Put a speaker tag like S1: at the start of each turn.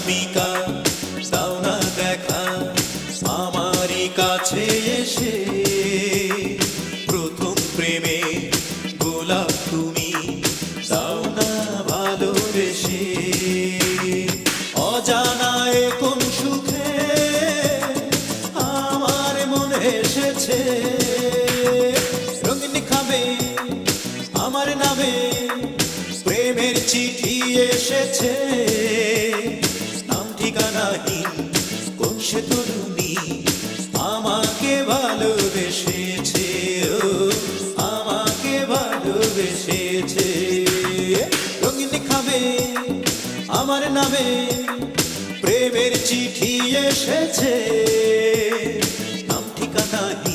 S1: অনামিকা দাও না দেখা আমারই কাছে এসে। প্রথম প্রেমে গোলাপ তুমি দাও না ভালোবেসে। অজানায় কোন সুখে আমার মনে এসেছে। রঙিন খাবে আমার নামে প্রেমের চিঠি এসেছে। নাম ঠিকানাহীন কোন সে তরুণী আমাকে ভালোবেসেছে, ও আমাকে ভালোবেসেছে। রঙিন খাবে আমার নামে প্রেমের চিঠি এসেছে। নাম ঠিকানাহীন